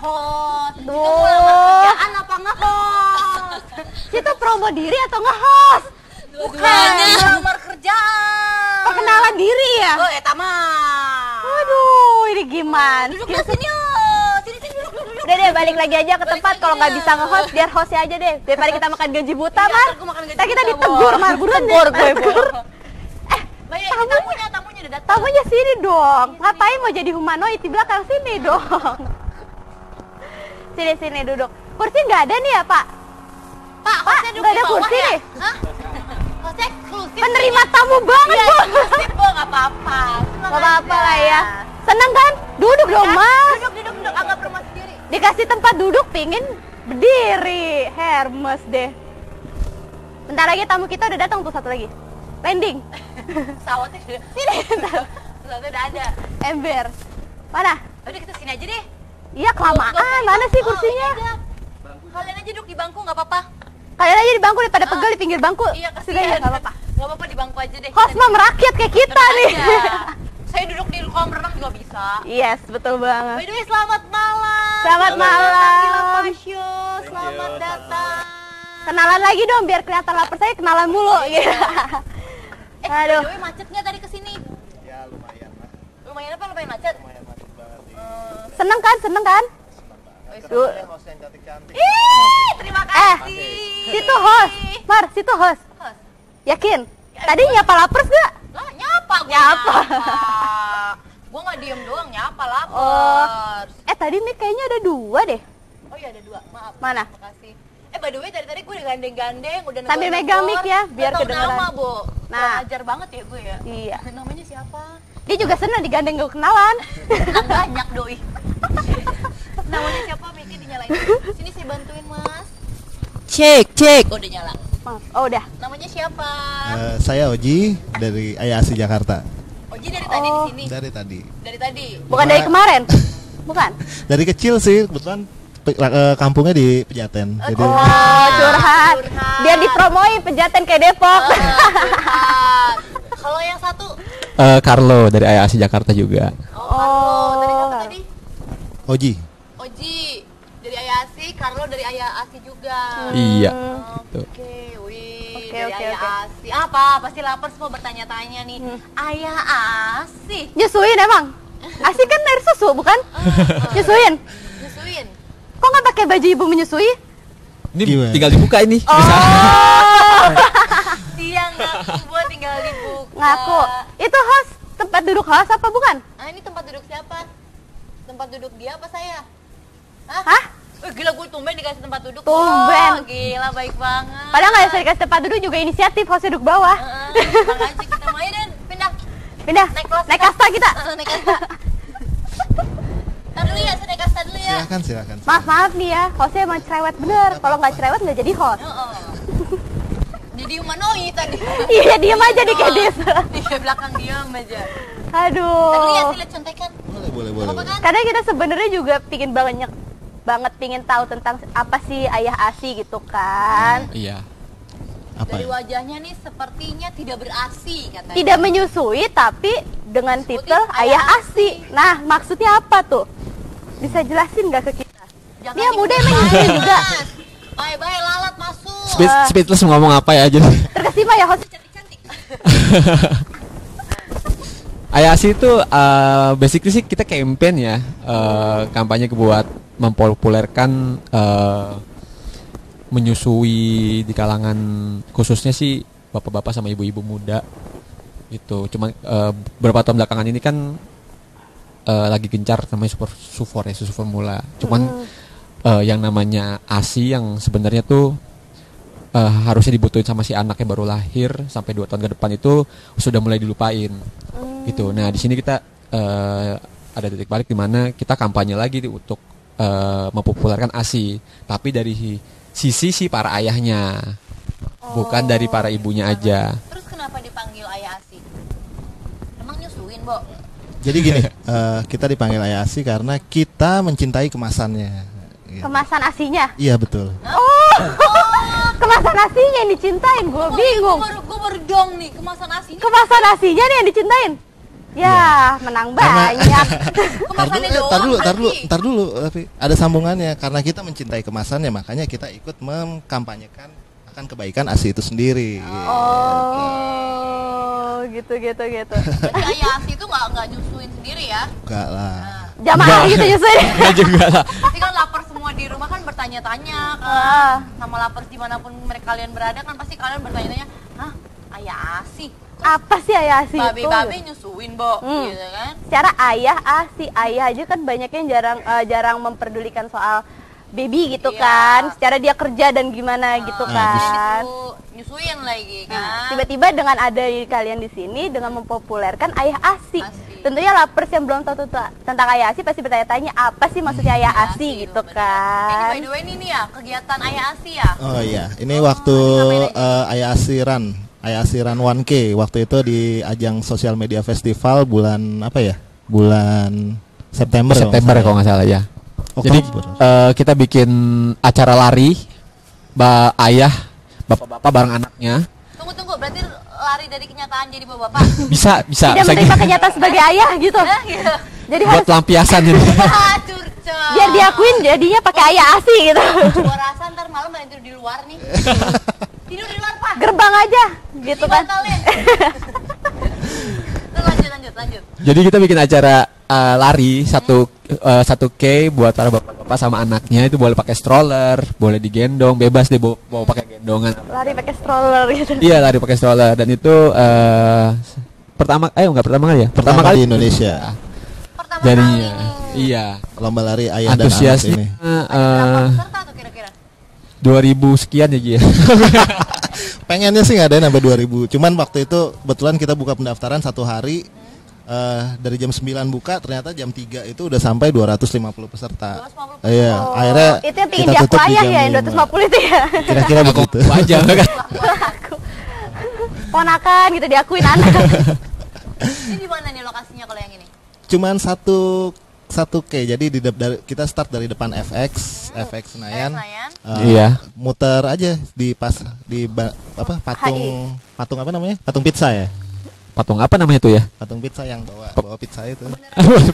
nge-host. Tuh. Itu mau lamar kerjaan apa nge-host? Itu promo diri atau nge-host? Bukan, lamar kerjaan. Perkenalan diri ya? Oh, eta mah. Waduh, ini gimana? Duduk di sini yuk. Sini duduk. Udah deh, balik lagi aja ke tempat. Kalau nggak bisa nge-host, biar hostnya aja deh. Daripada kita makan gaji buta, Mar. Kita ditegur, Mar. Buruan deh. Tegur. Tamunya udah datang. Tamunya sini dong. Ngapain mau jadi humanoid di belakang sini dong? Sini duduk. Kursi nggak ada nih ya, Pak? Pak, nggak ada kursi nih. Hah? Hostnya eksklusif. Penerima tamu banget, Bu. Eksklusif, Bu. Nggak apa-apa. Nggak apa-apa lah ya. Seneng kan? Duduk dong, Mas. Duduk. Anggap rumah sendiri. Dikasih tempat duduk, pingin berdiri. Hermes deh. Bentar lagi tamu kita udah datang tuh, satu lagi. Landing. Pesawatnya sudah. Sini. Pesawatnya udah ada. Ember. Mana? Udah kita sini aja deh. Iya, kelamaan. Mana sih kursinya? Kalian aja duduk di bangku nggak apa-apa. Kalian aja di bangku daripada pegel di pinggir bangku. Iya, Sudah ya, kasihan. nggak apa-apa. Nggak apa-apa di bangku aja deh. Host mah merakyat kayak kita nih. Saya duduk di kolam renang juga bisa. Yes, betul By banget. the way, selamat malam. Selamat malam. Gila Pasyo, selamat datang. Kenalan lagi dong biar kelihatan lapar, saya kenalan mulu. Gitu. By Aduh. the way, macet nggak tadi kesini? Ya lumayan lah, Lumayan apa? Lumayan macet? lumayan macet banget nih. Seneng kan? Tuh. Ada host yang cantik-cantik. Ih, terima kasih. Situ host. Mar, situ host. Host. Yakin? Tadi nyapa lapar gak? Lah, nyapa gue. Nyapa. Gue nggak diem doang, nyapa lapar. Oh. Tadi nih kayaknya ada dua deh. Oh iya, ada dua. Maaf. Mana? Makasih. By the way, tadi gue udah gandeng-gandeng, udah Sambil negor-negor. megang mic ya, biar Nggak tahu kedengeran. nama, Bu. Nah. Kurang ajar banget ya gue ya. Iya. Namanya siapa? Dia juga seneng digandeng gak kenalan. Tenang banyak doi. Namanya siapa? Mic-nya dinyalain. Sini saya bantuin, Mas. Cek. Oh, udah nyala. Oh udah. Namanya siapa? Saya Oji dari Ayasi Jakarta. Oji dari tadi di sini. Dari tadi. Dari tadi. Bukan dari kemarin. Bukan. Dari kecil sih, kebetulan kampungnya di Pejaten. Jadi Oh, curhat. Curhat. Biar dipromoin Pejaten kayak Depok. Curhat. Kalau yang satu? Carlo dari IASI Jakarta juga. Oh, dari siapa tadi? Oji. Oji dari Ayasi, Carlo dari Ayasi juga. Iya. Oke, Gitu. wih, Oke, dari oke. Ayasi. Apa? Pasti lapar semua bertanya-tanya nih. Ayasi. Nyusuin emang? Asi kan air susu bukan? Nyusuin. Nyusuin. Kok nggak pakai baju ibu menyusui? Ini Gimana? tinggal dibuka ini. Oh, Dia ngaku buat tinggal dibuka. ngaku. Itu host, tempat duduk host apa bukan? Ah, ini tempat duduk siapa? Tempat duduk dia apa saya? Hah? Hah? Gila, gue tumben dikasih tempat duduk. Tumben. Oh, gila, baik banget. Padahal nggak bisa dikasih tempat duduk juga inisiatif host duduk bawah. Makasih kita main dan pindah. Pindah, Naik kelas. naik kasta kita. Naik kasta. Ntar dulu ya, saya naik kasta dulu ya. Silakan. Maaf nih ya, hostnya emang cerewet bener. Kalau nggak cerewet nggak jadi host. Jadi humanoid tadi. Iya, diem aja di kedis. Di belakang diam aja. Aduh. Ntar dulu ya, saya lihat contekan. Boleh. Apa kan? Karena kita sebenarnya juga pingin banget pingin tahu tentang apa sih ayah asi gitu kan. Iya. Apa Dari ya? wajahnya nih sepertinya tidak berasi katanya. Tidak menyusui tapi dengan Disebutin titel ayah ayah asi. Nah, maksudnya apa tuh? Bisa jelasin nggak ke kita? Jangan Dia muda dibahas. emang nyusui juga. Bye-bye lalat masuk. Speechless mau ngomong apa ya jadi. Terkesima ya host. Cantik-cantik. IASI itu basically sih kita campaign ya, kampanye buat mempopulerkan menyusui di kalangan khususnya sih bapak-bapak sama ibu-ibu muda itu. Cuma beberapa tahun belakangan ini kan lagi gencar namanya susu formula. Cuman yang namanya ASI yang sebenarnya tuh harusnya dibutuhin sama si anak yang baru lahir sampai 2 tahun ke depan itu sudah mulai dilupain gitu. Nah di sini kita ada titik balik di mana kita kampanye lagi untuk mempopulerkan ASI, tapi dari sisi si para ayahnya, bukan dari para ibunya aja. Terus kenapa dipanggil ayah asi? Emang nyusuin, Bo? Jadi gini, kita dipanggil Ayasi karena kita mencintai kemasannya. Gitu. Kemasan asinya. Iya betul. Oh, kemasan asinya yang dicintain. Gue bingung. Gue baru dong nih kemasan asinya. Kemasan asinya nih yang dicintain. Ya, menang Karena- banyak. Kemasannya doang. Tar dulu, tapi ada sambungannya. Karena kita mencintai kemasannya, makanya kita ikut mengkampanyekan akan kebaikan ASI itu sendiri. Oh, gitu. Berarti ayah Asi itu nggak nyusuin sendiri ya? Enggak lah. Jamaah gitu nyusuin. Enggak juga lah. Pasti kan lapar semua di rumah kan bertanya-tanya kan. Ah. Sama lapar dimanapun mereka kalian berada kan pasti kalian bertanya-tanya, hah ayah Asi? Apa sih ayah asi itu? Babe-babe nyusuin, Bo, Hmm. gitu kan? Secara ayah asi, ayah aja kan banyak yang jarang memperdulikan soal baby gitu Iya. kan. Secara dia kerja dan gimana gitu Jadi kan. disuruh nyusuin lagi Nah, kan? tiba-tiba dengan ada di kalian di sini dengan mempopulerkan ayah asi. Asi. Tentunya lapers yang belum tahu tentang ayah asi pasti bertanya-tanya apa sih maksudnya ayah asi gitu bener. kan. By the way ini nih ya kegiatan ayah Asi ya. Oh iya, ini waktu Ayah ASI Run 1K waktu itu di ajang sosial media festival bulan apa ya? Bulan September. September kalau nggak salah ya. Jadi Oktober. kita bikin acara lari, ayah, bapak-bapak bareng anaknya. Tunggu, berarti lari dari kenyataan jadi bapak-bapak? Bisa Tidak bisa menerima kenyataan sebagai ayah gitu. Nah, gitu. Jadi buat harus lampiasan ini. Ah, curcol. biar diakuin jadinya pakai ayah asi gitu. Gua rasa ntar malam main tidur di luar nih. Tidur di luar, Pak. Gerbang aja gitu kan. Dibatalin. Terus lanjut. Jadi kita bikin acara lari 1K buat para bapak-bapak sama anaknya, itu boleh pakai stroller, boleh digendong, bebas deh bawa pakai gendongan. Lari pakai stroller gitu. Iya, lari pakai stroller, dan itu nggak pertama kali ya? Pertama kali di Indonesia. Pertama Jadinya, kali. iya. Lomba lari ayah dan anak Antusiasnya ini. Berapa peserta tuh kira-kira? 2000 sekian ya Ji ya. Pengennya sih ngadain sampai 2000. Cuman waktu itu kebetulan kita buka pendaftaran satu hari. Dari jam 9 buka, ternyata jam 3 itu udah sampai 250 peserta. 250 Iya, akhirnya Itu yang pingin kita diaku tutup di ayah jam ya, yang 5. 250 itu ya. Kira-kira begitu. Aja kan. Aku ponakan gitu diakuin anak. Ini di mana nih lokasinya kalau yang ini? Cuman satu K. Jadi kita start dari depan FX Senayan. Senayan. Iya. Muter aja di patung apa namanya? Patung pizza ya. Patung apa namanya tuh ya? Patung pizza yang bawa pizza itu.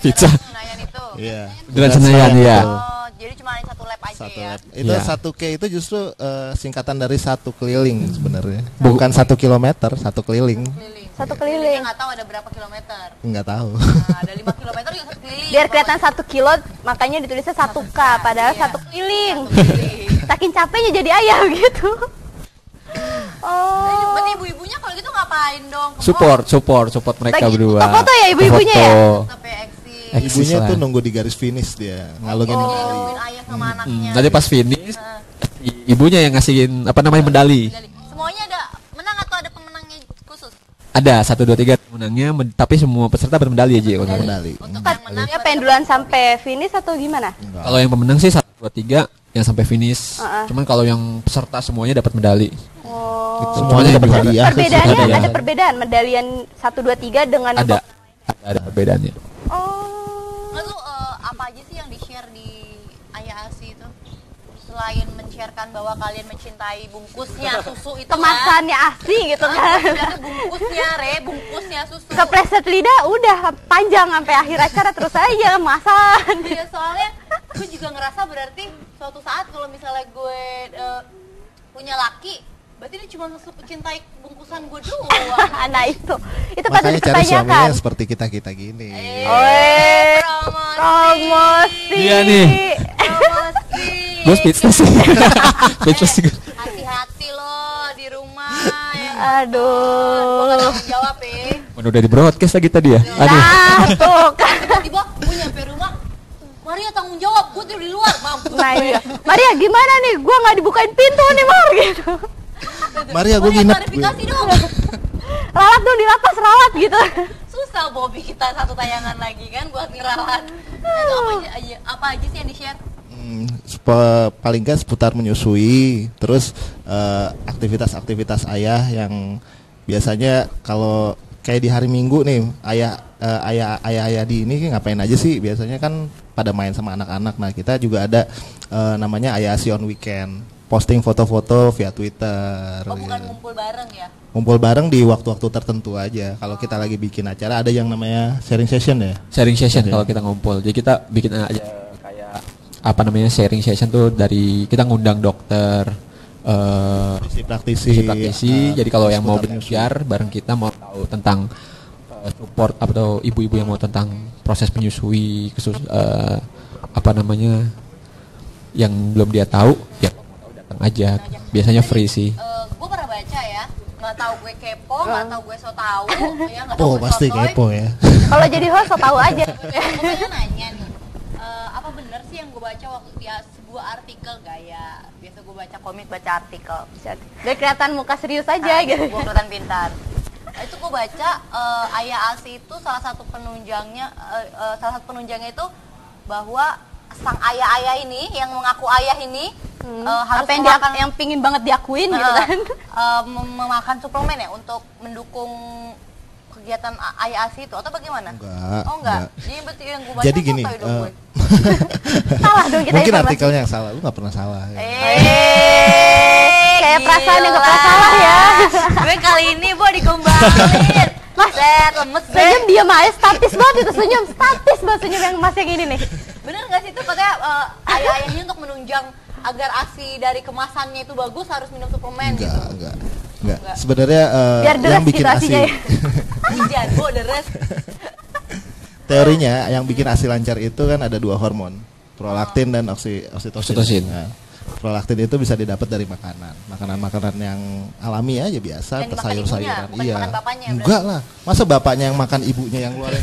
Pizza. Senayan itu. Iya. Beneran Senayan, iya. itu. Oh, jadi cuma ada satu lap aja Satu ya. lap. Itu Iya. 1K itu justru singkatan dari satu keliling sebenarnya. Bukan 1 kilometer, satu keliling. Keliling. Satu keliling. Nggak tahu ada berapa kilometer. Nggak tahu. Nah, ada 5 kilometer juga satu keliling. Biar kelihatan 1 kilo, makanya ditulisnya 1K, padahal Iya. 1 keliling. Satu keliling. Saking capeknya jadi ayah gitu. Oh. Berarti ibu-ibunya kalau gitu ngapain dong? Ke Support mereka Lagi berdua. foto-foto ya ibu-ibunya ya? Foto. mall, sampai eksis. Eksis Ibunya lah. tuh nunggu di garis finish dia, ngalungin Jadi medali. nungguin ayah sama anaknya. Nanti pas finish, Nah, ibunya yang ngasihin apa namanya medali. medali. Semuanya ada menang atau ada pemenangnya khusus? Ada 1 2 3 menangnya, tapi semua peserta bermedali aja kalau nggak salah. Medali. Untuk yang menang Dia pengen duluan sampai finish atau gimana? Kalau yang pemenang sih 1 2 3 yang sampai finish. Heeh. Cuman kalau yang peserta semuanya dapat medali. Oh. Semuanya dapat hadiah. Perbedaannya Ada. ada perbedaan medalian 1 2 3 dengan Ada perbedaannya. Oh. Lalu apa aja sih yang di-share di Ayah Asi itu? Selain men-sharekan bahwa kalian mencintai bungkusnya susu itu Kemasannya asli gitu kan. kan? Bungkusnya susu. Kepleset lidah udah panjang sampai akhir acara terus aja kemasan. Iya, soalnya gue juga ngerasa berarti suatu saat kalau misalnya gue punya laki, berarti dia cuma mencintai bungkusan gue doang. Nah itu patut Makanya cari suaminya dipertanyakan. seperti kita gini. Oi, Promosi. promosi. Iya nih. Promosi. Gue speechless sih. Speechless sih. Hati-hati loh di rumah ya. Gue Aduh. gak tanggung jawab ya. Udah di broadcast lagi tadi ya. Aduh. Nah tuh kan. Tiba-tiba gue nyampe rumah, Maria tanggung jawab, gue tidur di luar, mampus. Nah iya. Maria gimana nih? Gua nggak dibukain pintu nih Mar gitu. Maria gue Maria, nginep. klarifikasi dong. Ralat dong di lapas rawat gitu. Susah Bobby kita satu tayangan lagi kan buat ngeralat. Nah, itu apa aja sih yang di-share? Paling nggak seputar menyusui, terus aktivitas-aktivitas ayah yang biasanya kalau kayak di hari Minggu nih ayah di ini ngapain aja sih, biasanya kan pada main sama anak-anak. Nah kita juga ada namanya Ayah Asi on Weekend. posting foto-foto via Twitter. Oh, bukan gitu. ngumpul bareng ya? Ngumpul bareng di waktu-waktu tertentu aja. Kalau kita lagi bikin acara ada yang namanya sharing session ya. Sharing session Oke. kalau kita ngumpul. Jadi kita bikin aja kayak apa namanya sharing session tuh dari kita ngundang dokter, Praktisi. praktisi. Jadi kalau yang mau seputar menyusui. belajar bareng kita mau tahu tentang support atau ibu-ibu yang mau tentang proses menyusui, apa namanya yang belum dia tahu, ya mau tahu datang aja. Biasanya free sih. Gue pernah baca ya, nggak tahu gue kepo, nggak tahu gue so tahu, ya nggak tahu Oh gue pasti sotoy. kepo ya. Kalau jadi host so tahu aja. Gue pengen nanya nih, apa bener sih yang gue baca waktu di sebuah artikel gaya? Biasa gue baca komik, baca artikel. Biar kelihatan muka serius aja gitu. Gue kelihatan pintar. Itu gue baca Ayah Asi itu salah satu penunjangnya itu bahwa sang ayah-ayah ini yang mengaku ayah ini harus Apa yang memakan yang pingin banget diakuin gitu kan. memakan suplemen ya untuk mendukung kegiatan Ayah Asi itu atau bagaimana? Enggak, Oh enggak. enggak. Jadi berarti yang gue baca Jadi gini, sotoy dong gue. Salah dong kita mungkin informasi. artikelnya yang salah. Lu nggak pernah salah. Ya. Kayak perasaan yang gak gila. pernah salah ya. Gue kali ini gue digombalin. Set, lemes deh. Senyum diam aja, statis banget itu senyum. Statis banget senyum yang mas yang ini nih. Bener nggak sih itu katanya ayah-ayahnya untuk menunjang agar ASI dari kemasannya itu bagus harus minum suplemen gitu. Enggak. Sebenarnya Biar deres yang bikin gitu ASI asinya ya. Jago deres. teorinya yang bikin ASI lancar itu kan ada dua hormon, prolaktin dan oksitosin. Oksitosin. Nah, prolaktin itu bisa didapat dari makanan yang alami aja biasa, Yang dimakan sayur-sayuran. ibunya, bukan Iya. dimakan bapaknya, Enggak lah. Masa bapaknya yang makan ibunya yang ngeluarin.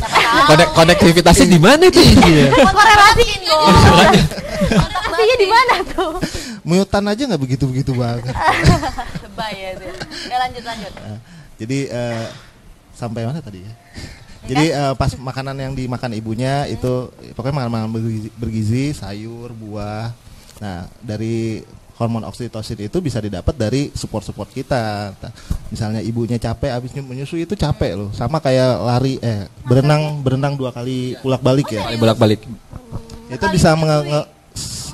Konektivitasnya di mana tuh? Korelasiin dong. Aslinya di mana tuh? Mutan aja nggak begitu-begitu banget. Lebay ya itu. Ya lanjut. Nah, jadi sampai mana tadi ya? Jadi pas makanan yang dimakan ibunya itu pokoknya makanan bergizi, sayur, buah. Nah, dari hormon oksitosin itu bisa didapat dari support kita. Misalnya ibunya capek habis menyusui itu capek loh. Sama kayak lari berenang 2 kali bolak-balik ya. Kali bolak-balik. Itu bisa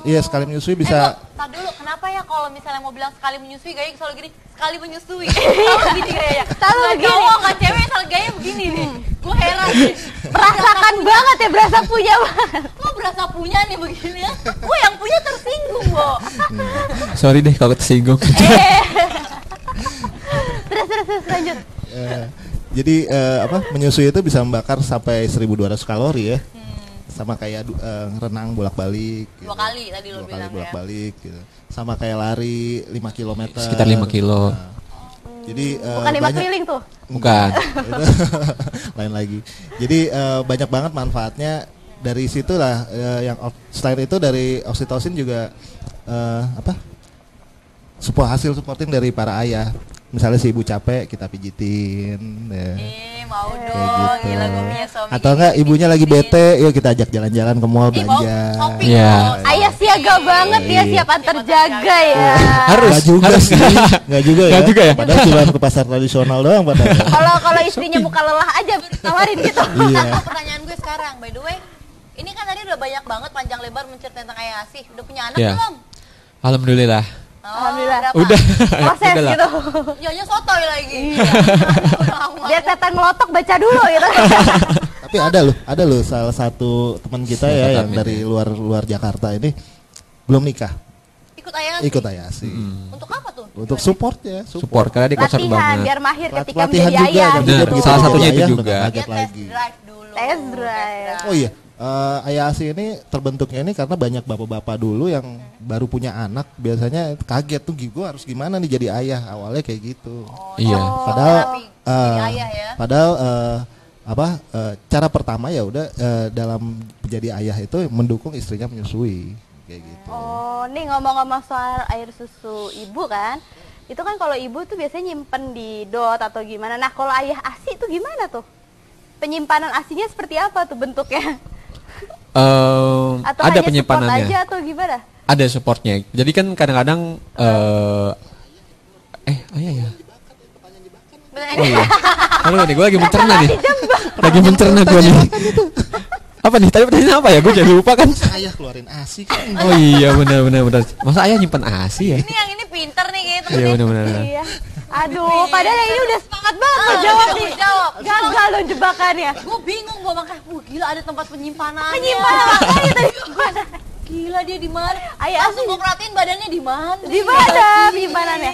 iya sekali menyusui bisa. Tar dulu, kenapa ya kalau misalnya mau bilang sekali menyusui gaya selalu gini, sekali menyusui. Selalu gini gaya. Selalu begini. Cowok nggak cewek selalu gaya begini nih. Gue heran deh. Merasakan banget ya, berasa punya banget. Lo berasa punya nih begini ya. Gue yang punya tersinggung, Bo. Sorry deh kalau tersinggung. Terus lanjut. Jadi menyusui itu bisa membakar sampai 1.200 kalori ya. Sama kayak renang bolak-balik gitu. 2 kali tadi lo 2 kali bilang ya. bolak-balik gitu. Sama kayak lari 5 km. Sekitar 5 kilo. Jadi Bukan 5 banyak keliling tuh. Bukan. lain lagi. Jadi banyak banget manfaatnya dari situlah selain itu dari oksitosin juga hasil supporting dari para ayah. Misalnya si ibu capek kita pijitin ya. Mau Kayak dong, gitu. gila gue punya suami. Atau enggak ibunya lagi bete, yuk kita ajak jalan-jalan ke mall belanja. shopping Iya. dong. Ayah siaga banget ya, Iya. siap antar jaga ya. Harus. Enggak juga harus. sih. Enggak juga ya. Nggak juga ya? Padahal cuma ke pasar tradisional doang padahal. Kalau istrinya muka lelah aja tawarin gitu. Iya. Nah, pertanyaan gue sekarang, by the way, ini kan tadi udah banyak banget panjang lebar menceritakan tentang Ayah Asih. Udah punya anak Iya. belum? Alhamdulillah. Alhamdulillah. Berapa? Udah. Proses Udah lah. gitu. Nyonya sotoy lagi. Biar kelihatan ngelotok baca dulu gitu. Tapi ada loh salah satu teman kita Siapa ya yang tapi? dari luar Jakarta ini belum nikah, Ikut Ayah Asih. ikut ayah sih. Untuk apa tuh? Untuk support ya, Support karena dia concern Latihan banget. biar mahir ketika Latihan menjadi ayah. dan Bener, begitu salah jadi satunya itu ayah juga. udah Dia kaget test lagi. drive dulu. Test drive. Oh iya, ayah ASI ini terbentuknya ini karena banyak bapak-bapak dulu yang baru punya anak biasanya kaget tuh gue harus gimana nih jadi ayah, awalnya kayak gitu. Iya. Padahal terapi jadi ayah ya. padahal cara pertama ya udah dalam menjadi ayah itu mendukung istrinya menyusui kayak gitu. Oh, nih ngomong-ngomong soal air susu ibu kan. Itu kan kalau ibu tuh biasanya nyimpen di dot atau gimana. Nah, kalau ayah ASI itu gimana tuh? Penyimpanan ASINya seperti apa tuh bentuknya? Atau Ada hanya support penyimpanannya. aja atau gimana? Ada supportnya. Jadi kan kadang-kadang ayah ya. Oh iya. Aduh nih gue lagi mencerna nih. Lagi mencerna gue nih. Apa nih? Tadi pertanyaan apa ya? Gue jadi lupa kan. Ayah keluarin ASI kan. Oh iya benar. Masa ayah nyimpan ASI ya? Ini yang ini pinter nih gitu. Iya benar. Iya. Aduh, padahal ini udah semangat banget jawab nih. Gagal dong jebakannya. Gue bingung gue makanya, gila ada tempat penyimpanan. Penyimpanan makanya tadi. Gila dia di mana? Ayah Langsung gue perhatiin badannya di mana? di mana penyimpanannya?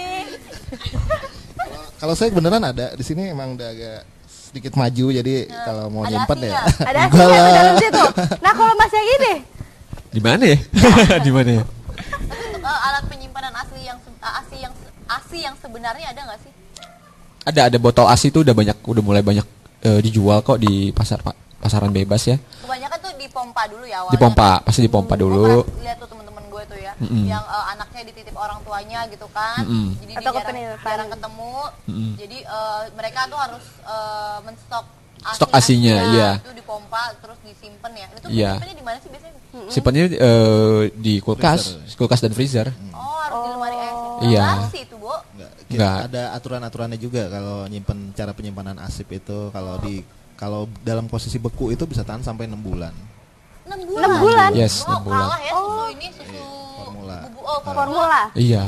Kalau saya beneran ada di sini, emang udah agak sedikit maju, jadi kalau mau ada nyimpen asinya? ya. Ada asinya tuh dalam situ. Nah, kalau Mas yang ini Di mana ya? Di mana ya? Tapi untuk alat penyimpanan asli yang asi yang sebenarnya ada nggak sih? Ada botol ASI itu udah mulai banyak dijual kok di pasaran bebas ya. Kebanyakan tuh dipompa dulu ya awalnya. Dipompa, pasti dipompa Gue dulu. pernah lihat tuh temen-temen gue tuh ya, yang anaknya dititip orang tuanya gitu kan, jadi Atau dia kepenitipan. jarang ketemu, jadi mereka tuh harus menstok Stok asinya, iya. Itu dipompa terus disimpan ya. Itu Iya. simpennya di mana sih biasanya? Simpannya di kulkas dan freezer. Oh, harus di lemari es. Iya. Basi itu, Bu. Enggak. Ada aturan-aturannya juga kalau nyimpen, cara penyimpanan asip itu kalau dalam posisi beku itu bisa tahan sampai 6 bulan. 6 bulan. 6 bulan. Yes, Oh, 6 bulan. kalah ya susu ini, susu formula. bubuk. Oh, formula. Iya.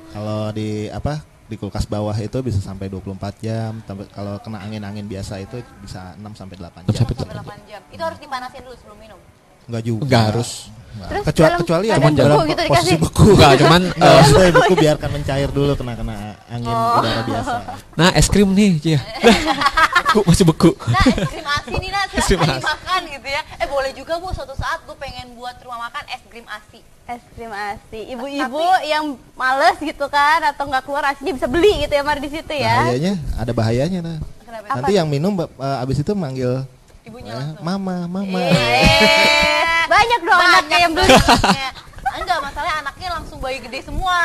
Kalau di kulkas bawah itu bisa sampai 24 jam. Kalau kena angin-angin biasa itu bisa 6 sampai 8 6 jam. sampai 8 jam. Itu harus dipanasin dulu sebelum minum. Enggak juga. Enggak harus. Nah, Terus kecuali ya keadaan dalam beku gitu posisi dikasih? beku. Enggak, cuman Maksudnya beku biarkan mencair dulu kena angin udara biasa. nah es krim nih, Cia. Beku, masih beku. Nah, es krim asi nih, Nah, Es krim silahkan asi. dimakan gitu ya. Boleh juga, Bu, suatu saat gue pengen buat rumah makan es krim asi. Es krim asi. Ibu-ibu yang males gitu kan atau nggak keluar asinya bisa beli gitu ya Mar di situ ya. Ada bahayanya nah. Kenapa? Nanti yang minum abis itu manggil Ibunya langsung. mama. Banyak dong anaknya yang beli. anaknya. Enggak, masalahnya anaknya langsung bayi gede semua.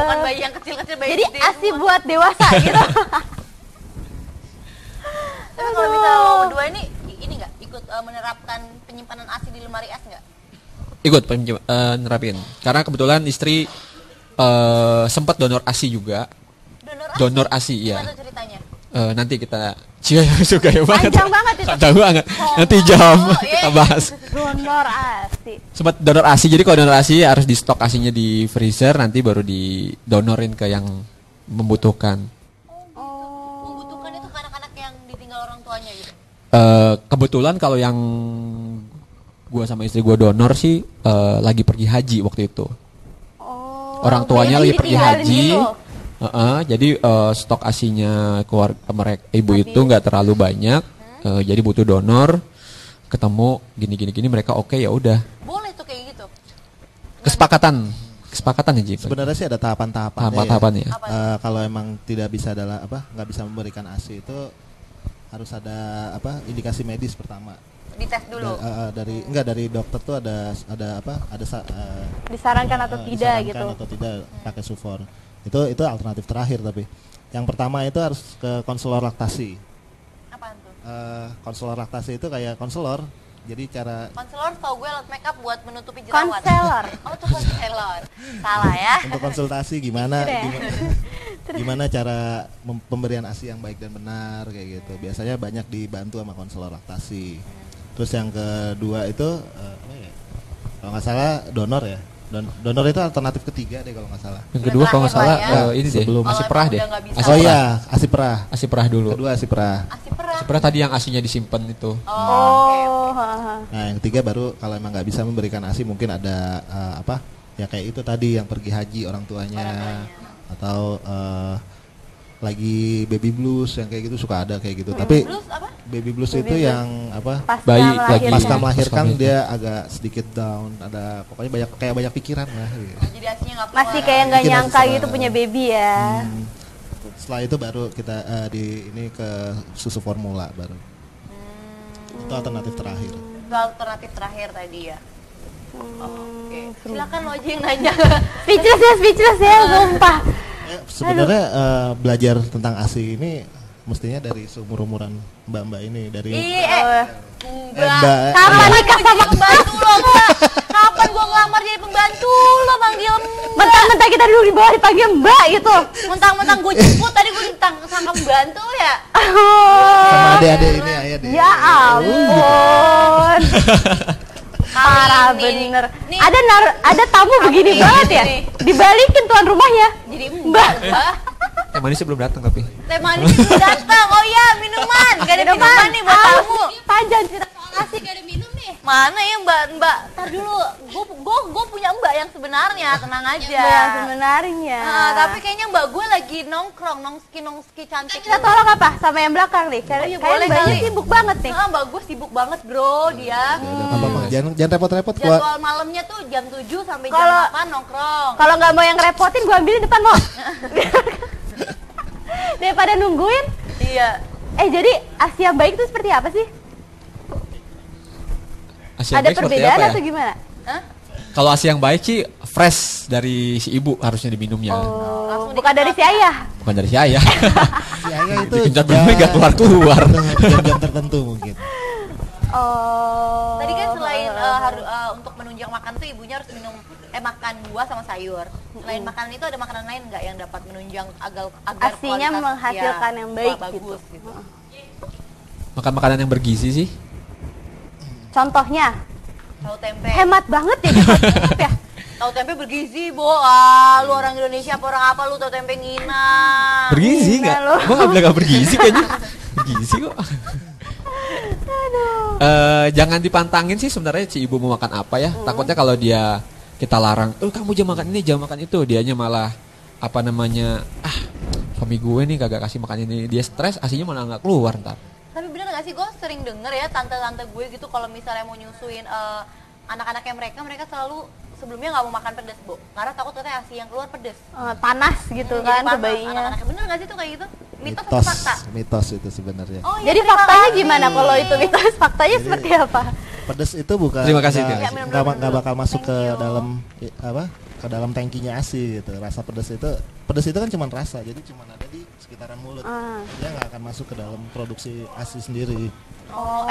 Bukan bayi yang kecil-kecil, bayi Jadi gede asi semua. buat dewasa gitu. Tapi kalau misalnya lo berdua ini nggak ikut menerapkan penyimpanan asi di lemari es nggak? Ikut nerapin. Karena kebetulan istri sempat donor ASI juga. Donor ASI, iya. Gimana ceritanya? Nanti kita suka ya banget. Panjang banget itu. Panjang banget. Nanti jam iya. kita bahas. Donor asi. Sempat donor ASI. Jadi kalau donor ASI harus di stok ASInya di freezer, nanti baru didonorin ke yang membutuhkan. Membutuhkan itu ke anak-anak yang ditinggal orang tuanya gitu. Kebetulan kalau yang gua sama istri gua donor sih lagi pergi haji waktu itu. Orang tuanya lagi pergi haji. Jadi stok asinya keluarga mereka ibu itu nggak terlalu banyak. Jadi butuh donor. Ketemu gini mereka oke ya udah. Boleh tuh kayak gitu. Kesepakatan ya Ji. Sebenarnya sih ada tahapan-tahapannya. Tahapan-tahapannya. Ya. Kalau emang tidak bisa nggak bisa memberikan ASI itu harus ada indikasi medis pertama. Dites dulu. Dari dokter tuh ada Disarankan atau tidak disarankan gitu. atau tidak pakai sufor. Itu alternatif terakhir, tapi yang pertama itu harus ke konselor laktasi. Apaan tuh? Konselor laktasi itu kayak konselor. Jadi Konselor tau gue alat make up buat menutupi jerawat. Konselor. Oh, tuh konselor. Salah ya. untuk konsultasi gimana cara pemberian ASI yang baik dan benar kayak gitu. Biasanya banyak dibantu sama konselor laktasi. Terus yang kedua itu kalau nggak salah donor ya. Donor itu alternatif ketiga deh kalau nggak salah. Yang kedua kalau nggak salah Terakhir lah ini deh. Sebelum ASI perah deh. Oh iya, ASI perah. ASI perah dulu. Kedua ASI perah. Asi perah. ASI perah tadi yang asinya disimpan itu. Oh, Nah, yang ketiga baru kalau emang nggak bisa memberikan ASI mungkin ada ya kayak itu tadi yang pergi haji orang tuanya atau lagi baby blues yang kayak gitu suka ada kayak gitu. Tapi Blues apa? baby blues itu yang Bayi lagi. pasca Pasca melahirkan dia agak sedikit down, ada pokoknya banyak pikiran lah gitu. Jadi asinya nggak keluar. masih kayak nggak Mungkin nyangka masih gitu punya baby ya. Setelah itu baru kita ke susu formula baru. Itu alternatif terakhir. Itu alternatif terakhir tadi ya. Oke. Silakan lo aja yang nanya. Speechless ya, sumpah. Sebenarnya belajar tentang ASI ini mestinya dari seumur-umuran mbak-mbak ini dari Mbak. Kapan nikah sama Pembantu lo enggak? Kapan gua ngelamar jadi pembantu lo manggil mentang-mentang kita dulu di bawah dipanggil Mbak gitu. mentang-mentang gue jemput tadi gue sangka pembantu ya. sama adik-adik ini ayah deh. Ya ampun. Parah ini. bener. Nih. Ada tamu begini banget ya. Nih. Dibalikin tuan rumahnya. Jadi mbak. Yang manisnya belum datang tapi. Teh manis itu datang. Oh iya, minuman. Gak ada minuman nih buat kamu. Panjang cerita Kasih gak ada minum nih. Mana ya mbak? Tar dulu. Gue punya mbak yang sebenarnya, tenang aja. yang sebenarnya. Tapi kayaknya mbak gue lagi nongkrong, nongski cantik. Kita tolong apa sama yang belakang nih? iya, Kayaknya boleh mbaknya kali. sibuk banget nih. Mbak gue sibuk banget bro dia. Ya, apa-apa. Jangan repot-repot gua. Jadwal malamnya tuh jam 7 sampai jam Kalau- 8 nongkrong. Kalau nggak mau yang ngerepotin, gua ambilin depan mau. Daripada nungguin. Iya. Jadi Asia baik itu seperti apa sih? Asia Ada baik seperti perbedaan apa ya? atau gimana? Hah? Kalau Asia yang baik sih fresh dari si ibu harusnya diminumnya. Oh, langsung bukan dari si ayah. Bukan dari si ayah. Si ayah itu Dikencat bener gak keluar-keluar. jam-jam tertentu mungkin. Oh. Tadi kan selain untuk menunjang makan tuh ibunya harus makan buah sama sayur. Selain makanan itu ada makanan lain nggak yang dapat menunjang agar Asinya kualitas, menghasilkan yang baik bagus gitu. gitu. Makan makanan yang bergizi sih. Contohnya, Tahu tempe. hemat banget ya gitu ya. Tahu tempe bergizi, Bo. Lu orang Indonesia apa orang apa lu tahu tempe ngina. Bergizi Gila nggak? lo. Gua nggak bilang nggak bergizi kayaknya. Bergizi kok. Jangan dipantangin sih sebenarnya si ibu mau makan apa ya. Takutnya kalau kita larang, kamu jangan makan ini, jangan makan itu, dianya malah apa namanya, suami gue nih kagak kasih makan ini, dia stres, asinya malah nggak keluar ntar. Tapi bener gak sih, gue sering denger ya tante-tante gue gitu kalau misalnya mau nyusuin anak-anaknya mereka selalu sebelumnya nggak mau makan pedas, Bu. Karena takut katanya ASI yang keluar pedas. Panas gitu Jadi kan ke panas bayinya. anak-anaknya. Bener gak sih tuh kayak gitu? Mitos atau fakta? Mitos itu sebenarnya. Oh, iya, Jadi terima faktanya kasih. gimana kalau itu mitos? Faktanya seperti apa? Pedas itu bukan Terima kasih, nggak- Tia. Ya, minum nggak dulu, nggak bakal masuk ke Thank you. dalam ke dalam tangkinya ASI gitu. Rasa pedas itu kan cuma rasa, jadi cuma ada di sekitaran mulut. Dia nggak akan masuk ke dalam produksi ASI sendiri. Oh,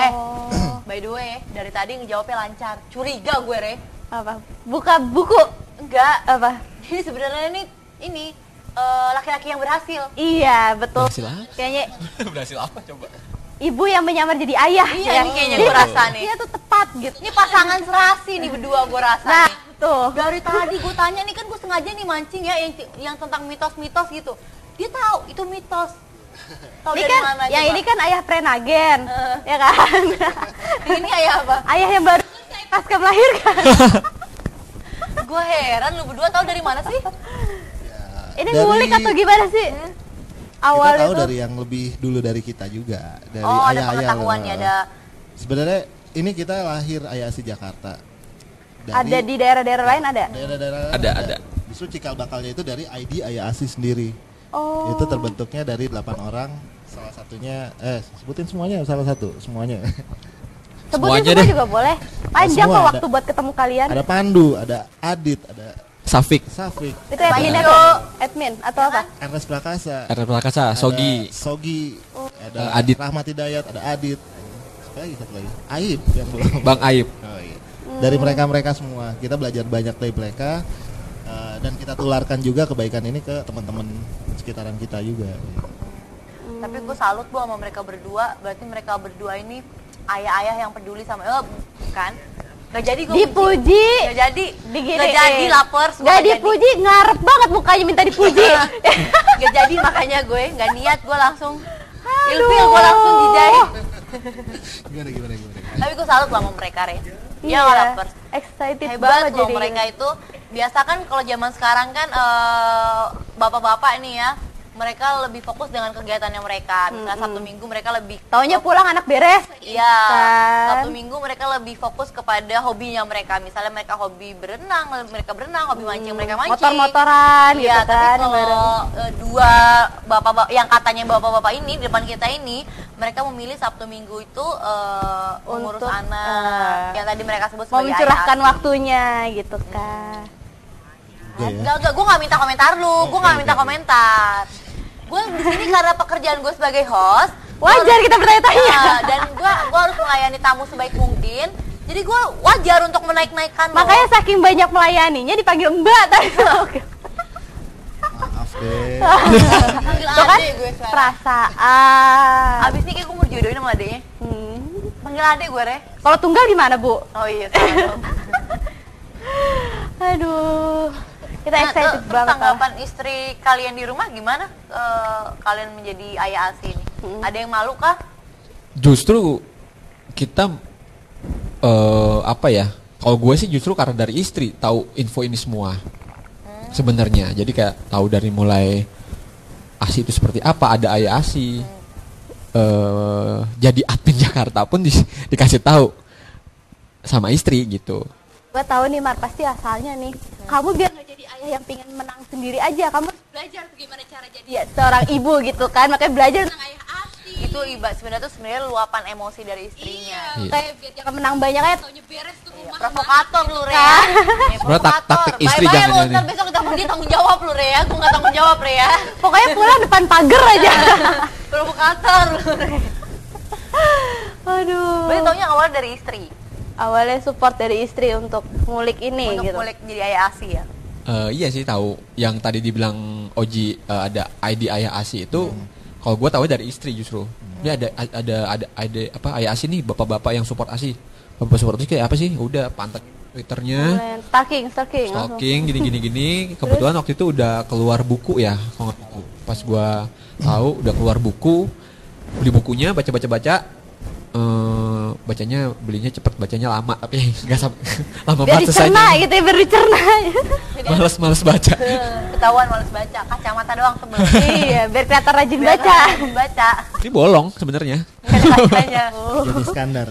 by the way, dari tadi ngejawabnya lancar. Curiga gue, Re. Apa? Buka buku. Enggak. Apa? Jadi sebenarnya ini laki-laki yang berhasil. Iya, betul. Berhasil apa? Kayaknya Berhasil apa coba? ibu yang menyamar jadi ayah. Iya, ya. ini kayaknya Jadi gue rasa nih. Dia tuh tepat gitu. Ini pasangan serasi nih berdua gue rasa Nah, nih. tuh. Dari tadi gue tanya nih kan gue sengaja nih mancing ya yang tentang mitos-mitos gitu. Dia tahu itu mitos. Tahu Ini dari kan, mana yang coba? ini kan ayah prenagen, ya kan? Ini ayah apa? Ayah yang baru pasca melahirkan. Gue heran lu berdua tahu dari mana sih? Ini Dari- ngulik atau gimana sih? Awal Kita tahu itu. dari yang lebih dulu dari kita juga, dari Oh, ada ayah-ayah. pengetahuan ya, ada. Sebenarnya ini kita lahir ayah ASI Jakarta. Ada di daerah-daerah lain ada? daerah-daerah Ada. Justru cikal bakalnya itu dari ID ayah ASI sendiri. Oh. Itu terbentuknya dari 8 orang, salah satunya sebutin semuanya, salah satu semuanya. Sebutin Semuanya semua deh. juga boleh. Panjang Semua kok ada. waktu buat ketemu kalian. Ada Pandu, ada Adit, ada Safik, Safik, Itu adminnya Banyak. tuh, admin atau apa? Ernest Prakasa, Erna Prakasa, Sogi, Sogi, ada Adit. Rahmat Hidayat, ada Adit. Satu lagi. Aib yang belum. Bang Aib. Oh, iya. Dari mereka semua kita belajar banyak dari mereka, dan kita tularkan juga kebaikan ini ke teman-teman sekitaran kita juga. Tapi gue salut Bu sama mereka berdua. Berarti mereka berdua ini ayah-ayah yang peduli sama kan? Gak jadi gue Dipuji. Gak jadi. Diginiin. Gak jadi lapar. semua Gak jadi. dipuji, ngarep banget mukanya minta dipuji. Gak jadi makanya gue gak niat gue langsung ilfil gue langsung dijahit. Gimana? Tapi gue salut lah sama mereka Re. Dia Iya, gak lapar. excited Hebat banget loh jadi. mereka itu. Biasa kan kalau zaman sekarang kan bapak-bapak nih ya, mereka lebih fokus dengan kegiatannya mereka. Misalnya Sabtu Minggu mereka lebih Taunya pulang anak beres. Iya, Kan? Sabtu Minggu mereka lebih fokus kepada hobinya mereka. Misalnya mereka hobi berenang, hobi mancing, mereka mancing. Motor-motoran Iya, gitu tapi kan. kalau dua bapak yang katanya bapak-bapak ini di depan kita ini, mereka memilih Sabtu Minggu itu mengurus Untuk, anak. Yang tadi mereka sebut mau sebagai mencurahkan ayah asuh. waktunya gitu kan. Enggak, gue gak minta komentar lu, gue gak minta komentar. Gue di sini karena pekerjaan gue sebagai host. Wajar kita bertanya-tanya. Dan gue harus melayani tamu sebaik mungkin. Jadi gue wajar untuk menaik-naikkan lo. Makanya saking banyak melayaninya dipanggil Mbak tadi. Maaf deh. panggil Itu kan adek gue sekarang. perasaan. Abis ini kayak gue mau dijodohin sama adeknya. Panggil adek gue, Re. Kalau tunggal gimana, Bu? Oh iya, salah. Aduh. Kita excited terus banget. tanggapan istri kalian di rumah gimana? Kalian menjadi ayah ASI ini? Ada yang malu kah? Justru kita apa ya? Kalau gue sih justru karena dari istri tahu info ini semua. Sebenarnya. Jadi kayak tahu dari mulai ASI itu seperti apa, ada ayah ASI. Jadi admin Jakarta pun dikasih tahu sama istri gitu. Gue tahu nih Mar, pasti asalnya nih kamu biar nggak jadi ayah yang pengen menang sendiri aja, kamu harus belajar gimana cara jadi seorang ibu gitu kan, makanya belajar tentang ayah ASI. Itu sebenarnya tuh luapan emosi dari istrinya. Iya. Kayak biar jangan menang banyak aja, taunya beres tuh rumah. Provokator lu, Rea. Sebenarnya taktik istri Bye-bye jangan lu, ini. ntar besok kita pergi tanggung jawab lu, Rea. Aku nggak tanggung jawab, Rea. Pokoknya pulang depan pagar aja. Provokator lu, Rea. Aduh. Berarti taunya awalnya dari istri. Awalnya support dari istri untuk ngulik ini Untuk gitu. ngulik jadi ayah ASI ya. Iya sih tahu. Yang tadi dibilang Oji ada ID ayah ASI itu, kalau gue tahu dari istri justru. Dia ada apa ayah ASI nih, bapak-bapak yang support ASI. Bapak support ASI kayak apa sih? Udah panteng Twitternya, Stalking. stalking gini. Kebetulan waktu itu udah keluar buku ya. Kalau nggak tahu. Pas gue tahu udah keluar buku, beli bukunya, baca. Bacanya belinya cepet, bacanya lama tapi nggak lama Biar banget dicerna selesainya. gitu ya, biar dicerna. Males baca. Ketahuan males baca, kacamata doang tebel. Iya, biar kelihatan rajin Biar baca. rajin baca. Ini bolong sebenarnya. Nggak ada kacanya. Jadi skandar.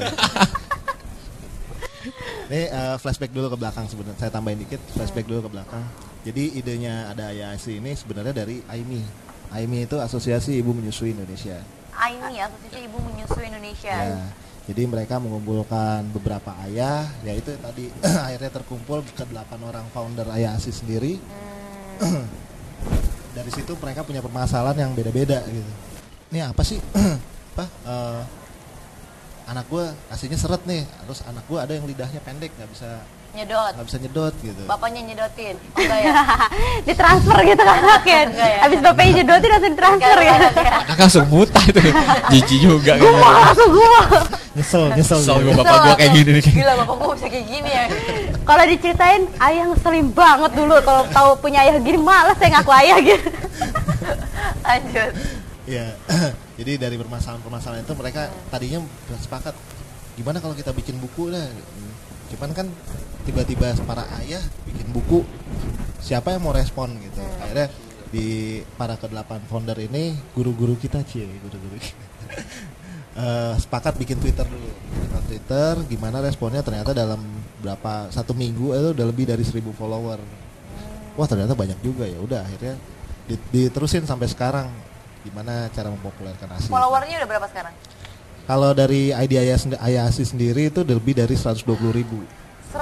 Ini flashback dulu ke belakang sebenarnya. Saya tambahin dikit, flashback dulu ke belakang. Jadi idenya ada ayah ASI ini sebenarnya dari AIMI. AIMI itu Asosiasi Ibu Menyusui Indonesia. AIMI, Asosiasi Ibu Menyusui Indonesia. Ya, jadi mereka mengumpulkan beberapa ayah, yaitu tadi akhirnya terkumpul ke 8 orang founder ayah ASI sendiri. Dari situ mereka punya permasalahan yang beda-beda gitu. Ini apa sih? Anak gue aslinya seret nih, terus anak gue ada yang lidahnya pendek, nggak bisa nyedot gitu. Bapaknya nyedotin. Oh, enggak ya? Ditransfer gitu kan anaknya. Enggak ya? Habis bapaknya jedotin langsung ditransfer ya. Anak langsung muntah itu. Jijik juga kan. Langsung gua. Nyesel Kesel gitu. gue bapak gue kayak gini nih. Gila, bapak gue bisa kayak gini ya. Kalau diceritain ayah ngeselin banget dulu, kalau tahu punya ayah gini males saya ngaku ayah gitu. Lanjut. Ya, jadi dari permasalahan itu mereka tadinya sepakat gimana kalau kita bikin buku lah. Cuman kan tiba-tiba para ayah bikin buku, siapa yang mau respon gitu. Akhirnya di para ke-8 founder ini guru-guru kita sepakat bikin Twitter dulu. Bikin Twitter, gimana responnya, ternyata dalam satu minggu itu udah lebih dari 1.000 follower. Wah ternyata banyak juga ya. Udah akhirnya diterusin sampai sekarang. Gimana cara mempopulerkan ASI. Followernya udah berapa sekarang? Kalau dari ID ayah ASI sendiri itu udah lebih dari 120.000. 120.000.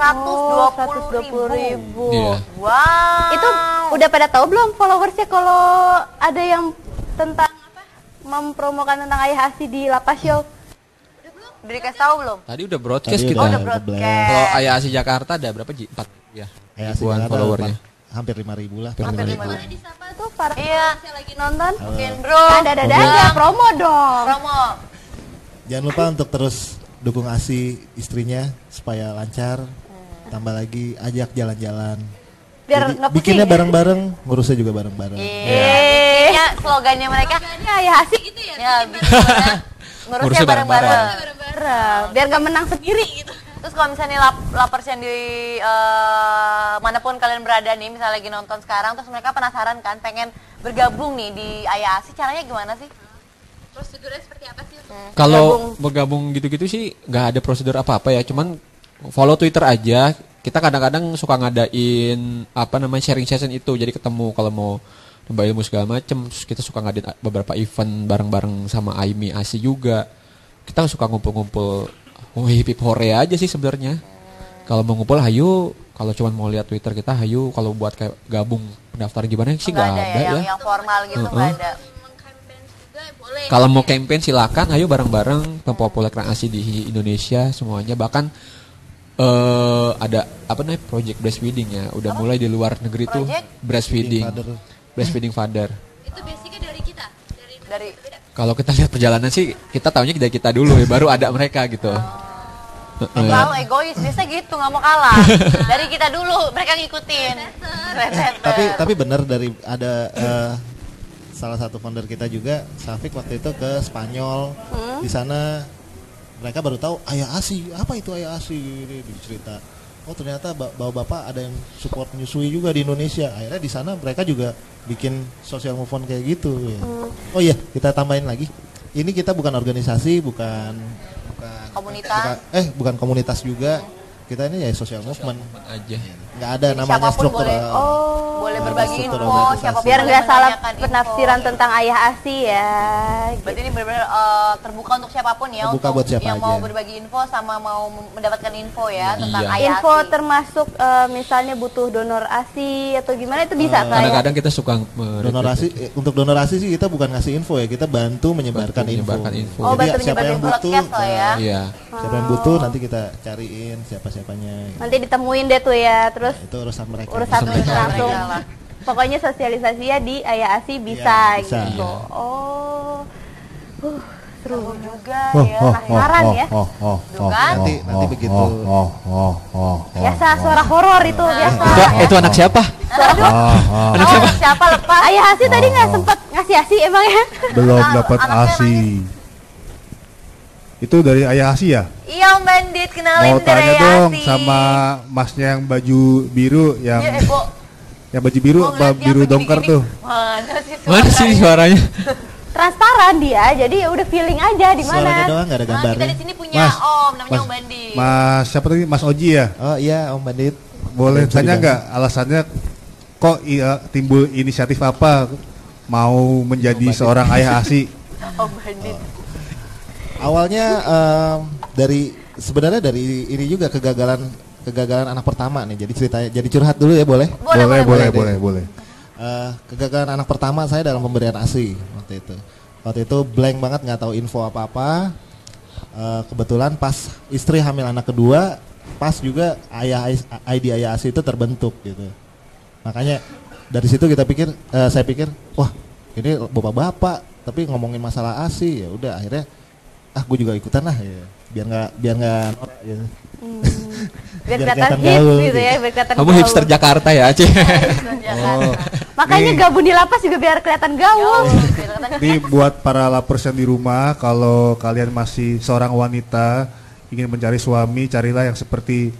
Iya. Wow. Itu udah pada tahu belum followersnya kalau ada yang tentang apa? Mempromokan tentang ayah ASI di Lapas Show? Udah dikasih tahu belum? Tadi udah broadcast Tadi kita. udah broadcast. Kalau ayah ASI Jakarta ada berapa 4 ya? Ayah ASI Ribuan Jakarta followernya. hampir 5.000 lah. Hampir 5.000. Boleh disapa tuh para Iya. yang lagi nonton. Mungkin bro. Ada aja promo dong. Promo. Jangan lupa untuk terus dukung ASI istrinya supaya lancar. Tambah lagi ajak jalan-jalan. Biar Jadi, nggak pusing. bikinnya bareng-bareng, ngurusnya juga bareng-bareng. Iya. Slogannya mereka. Slogannya ayah ASI gitu ya. Ya, bikinnya ngurusnya Ngurusnya bareng-bareng. Bareng. Biar nggak menang sendiri gitu. Terus kalau misalnya lapers yang di manapun kalian berada nih, misalnya lagi nonton sekarang, terus mereka penasaran kan, pengen bergabung nih di ayah ASI, caranya gimana sih? Prosedurnya seperti apa sih? Kalau bergabung gitu-gitu sih nggak ada prosedur apa-apa ya, cuman follow Twitter aja. Kita kadang-kadang suka ngadain sharing session itu, jadi ketemu kalau mau nambah ilmu segala macem. Terus kita suka ngadain beberapa event bareng-bareng sama AIMI ASI juga. Kita suka ngumpul-ngumpul hip hore aja sih sebenarnya. Kalau mau ngumpul hayu, kalau cuma mau lihat Twitter kita hayu, kalau buat kayak gabung pendaftar gimana sih nggak ada ya. Yang formal gitu nggak ada. Kalau mau campaign silakan, ayo bareng-bareng mempopulerkan ASI di Indonesia semuanya. Bahkan ada project breastfeeding ya, udah mulai di luar negeri tuh breastfeeding father. Itu basicnya dari kita, dari Kalau kita lihat perjalanan sih kita tahunya dari kita dulu ya, baru ada mereka gitu. Selalu egois, biasanya gitu, nggak mau kalah. Dari kita dulu, mereka ngikutin. Tapi benar dari ada salah satu founder kita juga, Safik waktu itu ke Spanyol. Di sana mereka baru tahu ayah ASI. Apa itu ayah ASI? Ini cerita. Oh ternyata bapak ada yang support menyusui juga di Indonesia. Akhirnya di sana mereka juga bikin social move on kayak gitu. Ya. Oh iya, kita tambahin lagi. Ini kita bukan organisasi, bukan komunitas. bukan komunitas juga. Kita ini ya social movement aja. Nggak ada Jadi namanya siapapun struktural. boleh berbagi struktur info, organisasi. siapapun Biar boleh nggak salah menanyakan penafsiran info. tentang ayah ASI ya. Berarti ini benar-benar terbuka untuk siapapun ya, Terbuka untuk buat siapa yang aja. mau berbagi info sama mau mendapatkan info ya tentang Iya. ayah Info ASI. termasuk misalnya butuh donor ASI atau gimana itu bisa kan? Kadang-kadang kita suka Untuk donor ASI sih kita bukan ngasih info ya, kita bantu menyebarkan info. info. Oh, bantu Jadi siapa yang menyebarkan butuh, broadcast lah ya. Iya. siapa yang butuh nanti kita cariin siapa-siapanya. Nanti ditemuin deh tuh ya, terus Itu urusan mereka. urusan mereka. langsung. Mereka lah. Pokoknya sosialisasinya di ayah ASI bisa bisa. gitu. Iya. Oh. Seru juga Oh, ya. Penasaran ya. kan? Nanti begitu. Biasa suara horor itu biasa. Itu anak siapa? Anak siapa lepas? Ayah ASI tadi nggak sempat ngasih ASI emang ya? Belum dapat anaknya ASI. Itu dari ayah ASI ya? Iya Om Bandit, kenalin Mau dari tanya ayah dong ASI. sama masnya yang baju biru yang Ya, Bo. yang baju biru Gua apa ngeliat dia biru begini-gini. dongker tuh? Mana sih Mana sih suaranya? Transparan dia, jadi ya udah feeling aja di Suaranya mana. doang nggak ada Nah, kita gambarnya. di sini punya Mas, Om, namanya Mas, Om Bandit. Mas siapa tadi? Mas Oji ya? Oh iya Om Bandit. Boleh Bisa tanya dibantu. nggak alasannya kok timbul inisiatif apa mau menjadi seorang ayah ASI? Om Bandit. Awalnya sebenarnya dari ini juga kegagalan anak pertama nih. Jadi ceritanya jadi curhat dulu ya boleh? Boleh. Kegagalan anak pertama saya dalam pemberian ASI waktu itu. Waktu itu blank banget, nggak tahu info apa-apa. Kebetulan pas istri hamil anak kedua, pas juga ID ayah ASI itu terbentuk gitu. Makanya dari situ saya pikir, wah ini bapak-bapak tapi ngomongin masalah ASI, ya udah akhirnya gue juga ikutan lah ya. Biar nggak norak gitu. Biar Biar kelihatan kelihatan hits gaul gitu gitu. ya, biar kelihatan Kamu gaul. hipster Jakarta ya, Aceh? Oh, Makanya Nih. gabung di lapas juga biar kelihatan gaul. ini buat para lapers yang di rumah, kalau kalian masih seorang wanita ingin mencari suami, carilah yang seperti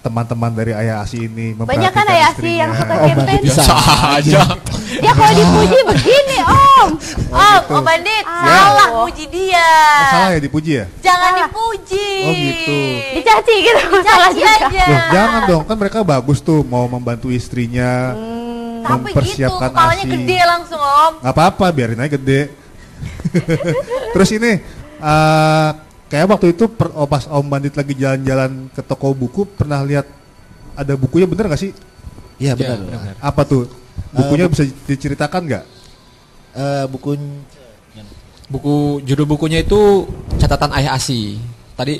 teman-teman dari ayah ASI ini. Banyak kan memperhatikan ayah ASI istrinya. yang suka Oh, campaign. Bandit bisa. Biasa aja. Dia kalau dipuji begini, Om. Om Bandit, Ah. salah Oh. puji dia. Oh, salah ya dipuji ya? Jangan Salah. dipuji. Oh, gitu. Dicaci gitu. Salah Caci juga. aja. Loh, jangan dong, kan mereka bagus tuh mau membantu istrinya, Tapi gitu, mempersiapkan kepalanya ASI. gede langsung Om. Gak apa-apa, biarin aja gede. Terus ini, kayak waktu itu pas Om Bandit lagi jalan-jalan ke toko buku, pernah lihat ada bukunya, bener gak sih? Iya benar. benar. Apa tuh? Bukunya bisa diceritakan nggak? Buku Judul bukunya itu Catatan Ayah ASI. Tadi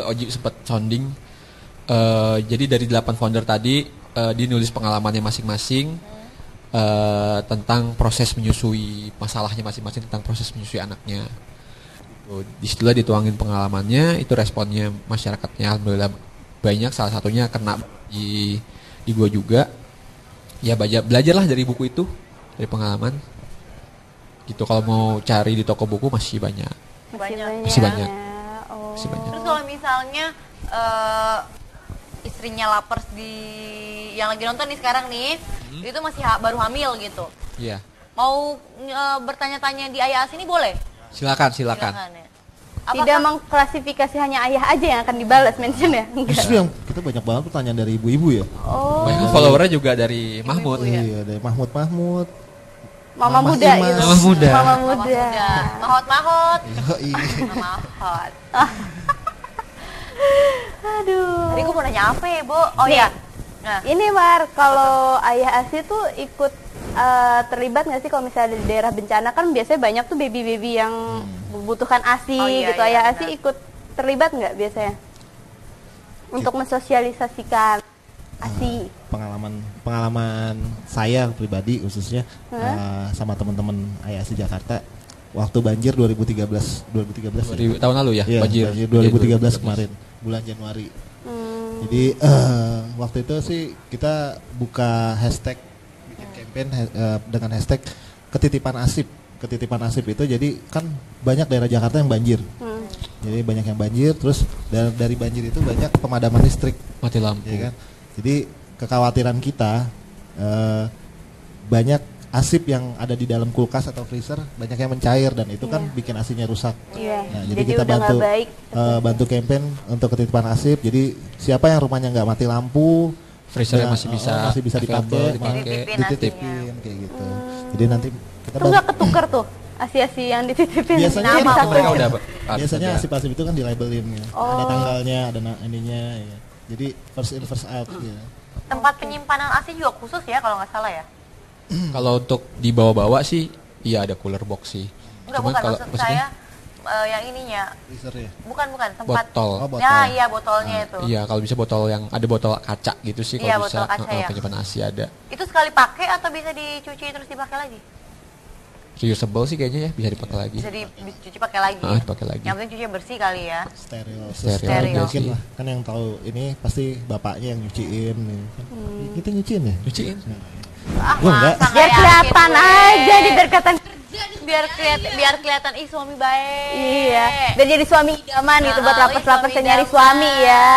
Oji sempat sounding. Jadi dari 8 founder tadi dinulis pengalamannya masing-masing tentang proses menyusui, masalahnya masing-masing tentang proses menyusui anaknya. Disitulah dituangin pengalamannya, itu responnya masyarakatnya alhamdulillah banyak. Salah satunya kena di gua juga. Ya belajarlah dari buku itu, dari pengalaman. Gitu, kalau mau cari di toko buku masih banyak. Masih banyak. Oh. Masih banyak. Terus kalau misalnya istrinya lapers yang lagi nonton nih sekarang nih, itu masih baru hamil gitu. Iya. Mau bertanya-tanya di ayah ASI ini boleh? Silakan. Ya. Tidak mengklasifikasi hanya ayah aja yang akan dibalas mention ya? Enggak. justru yang kita banyak banget pertanyaan dari ibu-ibu ya. Oh, Banyak followernya juga dari Mahmud. Ibu-ibu ya. Iya dari Mahmud. mama Mama muda Imas. gitu. Mama muda. Mama Mama muda. Mahot. Yoi. Mahot. Aduh. Tadi gue mau nanya apa ya, Bu? Oh Nih. iya. Nah, Ini Mar, kalau ayah ASI tuh ikut terlibat nggak sih kalau misalnya di daerah bencana kan biasanya banyak tuh baby-baby yang membutuhkan ASI Oh, iya, gitu. iya, Ayah benar. ASI ikut terlibat nggak biasanya? Untuk mensosialisasikan ASI. Pengalaman saya pribadi khususnya sama teman-teman IASI Jakarta waktu banjir 2013 ya? Tahun lalu ya, Iya, banjir. banjir 2013 kemarin bulan Januari. Jadi waktu itu sih kita buka hashtag bikin campaign dengan hashtag ketitipan asip itu, jadi kan banyak daerah Jakarta yang banjir. Jadi banyak yang banjir, terus dari banjir itu banyak pemadaman listrik, Mati lampu. ya kan. Jadi kekhawatiran kita banyak asip yang ada di dalam kulkas atau freezer banyak yang mencair dan itu kan bikin asinya rusak. Iya. Nah, Jadi jadi kita udah nggak baik. bantu campaign untuk ketitipan asip. Jadi siapa yang rumahnya nggak mati lampu, Freezernya nah, masih bisa dipakai, dipakai. dititipin kayak gitu. Jadi nanti kita Itu nggak ketukar tuh asi-asi yang dititipin. Biasanya Nama kan aku. mereka udah biasanya ada. asip-asip itu kan dilabelin ya. Oh. Ada tanggalnya, ada ininya ya. Jadi first in first out ya. Tempat penyimpanan AC juga khusus ya kalau nggak salah ya. Kalau untuk dibawa-bawa sih, iya ada cooler box sih. Enggak, Cuman bukan kalau maksud maksudnya saya yang ininya. Freezer ya. Bukan tempat. botol. Oh, botol. Ya, iya botolnya itu. Iya, kalau bisa botol yang ada botol kaca gitu sih Iya, kalau bisa. botol kaca ya. Penyimpanan ASI ada. Itu sekali pakai atau bisa dicuci terus dipakai lagi? Reusable sih kayaknya ya, bisa dipakai lagi. Bisa dicuci pakai lagi. Dipakai lagi. Yang penting cuci bersih kali ya. Steril. Steril. Mungkin lah. Kan yang tahu ini pasti bapaknya yang nyuciin nih. Kan kita nyuciin ya? Cuciin. Gua enggak. masa Biar nggak kelihatan yakin gue. aja nih, biar kelihatan. biar kelihatan ih suami baik. Iya. Biar jadi suami idaman gitu buat Nah, lapar-lapar suami nyari idaman. suami ya.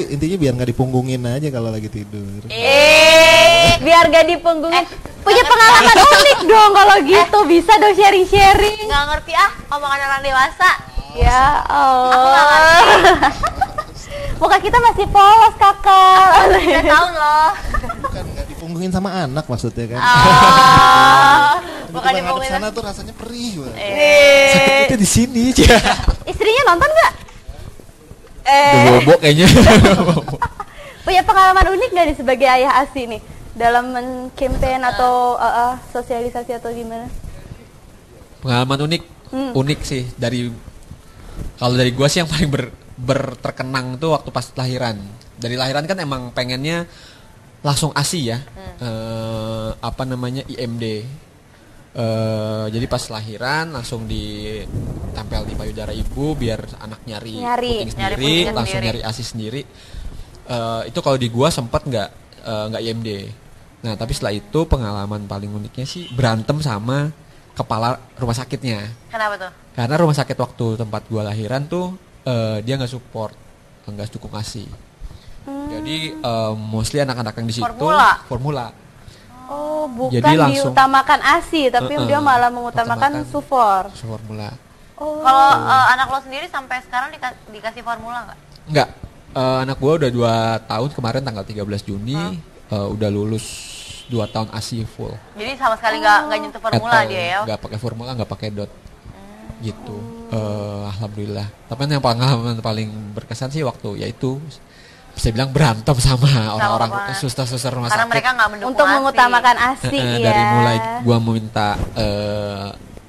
Intinya biar nggak dipunggungin aja kalau lagi tidur. Biar gak dipunggungin. Punya pengalaman unik dong kalau gitu. Bisa dong sharing-sharing. Nggak ngerti omongan orang dewasa. Ya Aku nggak Allah. Muka kita masih polos kakak. Udah tahun loh. Bukan nggak dipunggungin sama anak maksudnya kan. Bukan Tiba-tiba ngadep dimungkin. sana tuh rasanya perih banget. Sakitnya di sini. Istrinya nonton nggak? Udah bobo kayaknya. Punya pengalaman unik nggak nih sebagai ayah ASI nih dalam men-campaign atau sosialisasi atau gimana? Pengalaman unik sih kalau dari gua sih yang paling terkenang tuh waktu pas lahiran. Dari lahiran kan emang pengennya langsung ASI ya. IMD. Jadi pas lahiran langsung ditempel di payudara ibu biar anak nyari puting sendiri, putingnya langsung sendiri. nyari ASI sendiri. Itu kalau di gua sempat nggak IMD. Nah tapi setelah itu pengalaman paling uniknya sih berantem sama kepala rumah sakitnya. Kenapa tuh? Karena rumah sakit waktu tempat gua lahiran tuh dia nggak support, nggak dukung ASI. Jadi mostly anak-anak yang di situ formula. Oh, bukan Jadi langsung- diutamakan ASI, tapi dia malah mengutamakan Utamakan sufor. Formula. Oh. Kalau anak lo sendiri sampai sekarang dikasih formula nggak? Enggak. Anak gua udah 2 tahun kemarin tanggal 13 Juni udah lulus 2 tahun ASI full. Jadi sama sekali nggak nyentuh formula dia ya? Nggak pakai formula, nggak pakai dot. Gitu. Alhamdulillah. Tapi yang pengalaman paling berkesan sih waktu yaitu saya bilang berantem sama orang-orang suster-suster rumah Karena sakit. mereka nggak mendukung Untuk ASI. mengutamakan ASI ya. Dari mulai gua meminta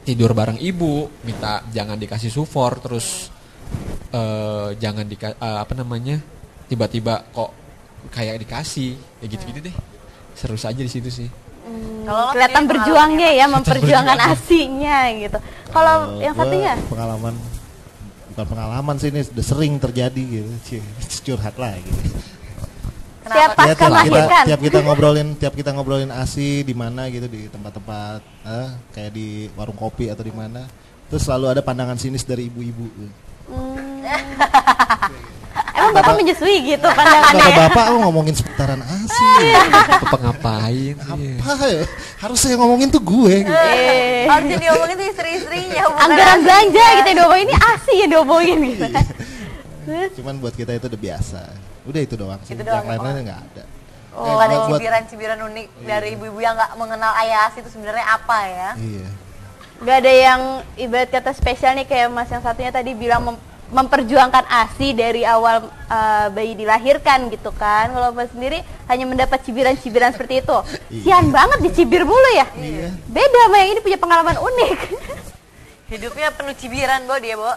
tidur bareng ibu, minta jangan dikasih sufor, terus jangan tiba-tiba kok kayak dikasih, ya gitu-gitu deh. Seru saja di situ sih. Kalau lo Kelihatan sendiri berjuangnya ya, pengalamannya memperjuangkan ASI-nya gitu. Kalau yang Gua satunya? bukan pengalaman sih, ini sudah sering terjadi gitu. Curhat lah gitu. Kenapa? Siap pasca Tiap melahirkan. tiap kita ngobrolin ASI di mana gitu, di tempat-tempat kayak di warung kopi atau di mana, terus selalu ada pandangan sinis dari ibu-ibu. Emang Bapak menyusui gitu pandangannya? Kata bapak lu ngomongin seputaran ASI. Apa ngapain sih? Apa ya? Harus saya ngomongin tuh gue. Gitu. Harusnya diomongin tuh istri-istrinya. bukan Anggaran ASI. belanja gitu yang diomongin, ini ASI yang diomongin gitu. Cuman buat kita itu udah biasa. Udah itu doang sih. Itu doang. Yang lain-lainnya nggak ada. Oh, ada buat- cibiran-cibiran unik dari ibu-ibu yang nggak mengenal ayah ASI itu sebenarnya apa ya? Iya. Gak ada yang ibarat kata spesial nih kayak Mas yang satunya tadi bilang memperjuangkan ASI dari awal bayi dilahirkan gitu kan. Kalau Mas sendiri hanya mendapat cibiran-cibiran seperti itu. Sian banget dicibir mulu ya. Iya. Beda sama yang ini punya pengalaman unik. Hidupnya penuh cibiran, Bo, dia, Bo.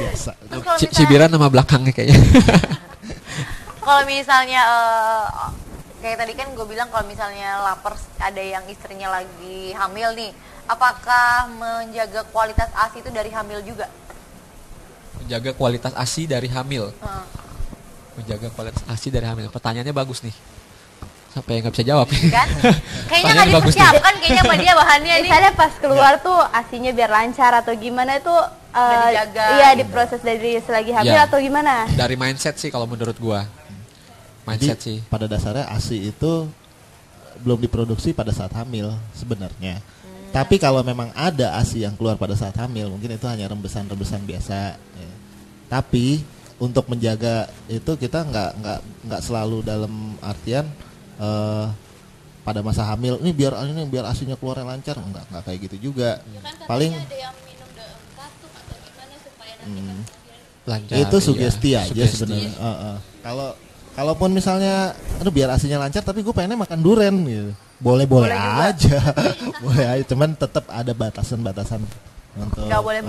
Biasa. Terus kalau misalnya, Cibiran nama belakangnya kayaknya. kalau misalnya kayak tadi kan gue bilang kalau misalnya lapar ada yang istrinya lagi hamil nih, Apakah menjaga kualitas ASI itu dari hamil juga? Menjaga kualitas ASI dari hamil. Menjaga kualitas ASI dari hamil. Pertanyaannya bagus nih. Sampai nggak bisa jawab. Kan? Kayaknya nggak dipersiapkan kayaknya sama dia bahannya nih. Misalnya pas keluar tuh ASINya biar lancar atau gimana itu dijaga. Iya, diproses dari selagi hamil Ya. atau gimana? Dari mindset sih kalau menurut gua. Mindset Jadi, sih. pada dasarnya ASI itu belum diproduksi pada saat hamil sebenarnya. Tapi kalau memang ada ASI yang keluar pada saat hamil, mungkin itu hanya rembesan-rembesan biasa. Ya. Tapi untuk menjaga itu kita nggak selalu dalam artian pada masa hamil ini biar ASINya keluarnya lancar, nggak kayak gitu juga. Paling ada yang minum katuk atau gimana supaya nanti Lancar. itu iya. sugesti aja Sugesti. sebenarnya. Kalaupun misalnya, aduh biar ASINya lancar, tapi gue pengennya makan durian gitu. Boleh aja, boleh aja. Cuman tetap ada batasan-batasan untuk nggak boleh